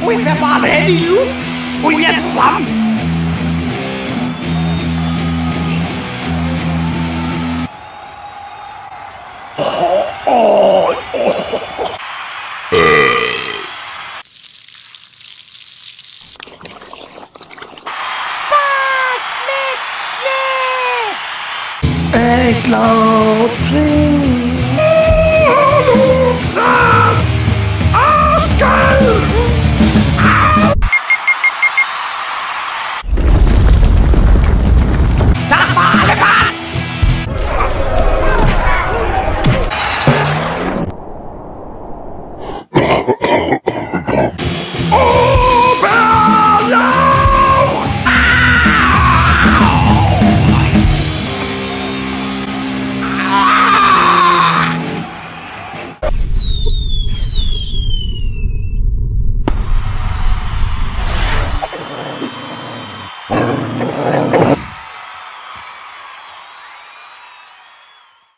Und verbale Hände in die Luft. Und jetzt Flammen. Echt laut singen. Luxem! Arschgeil! Das war alle Mann! Oberlauch!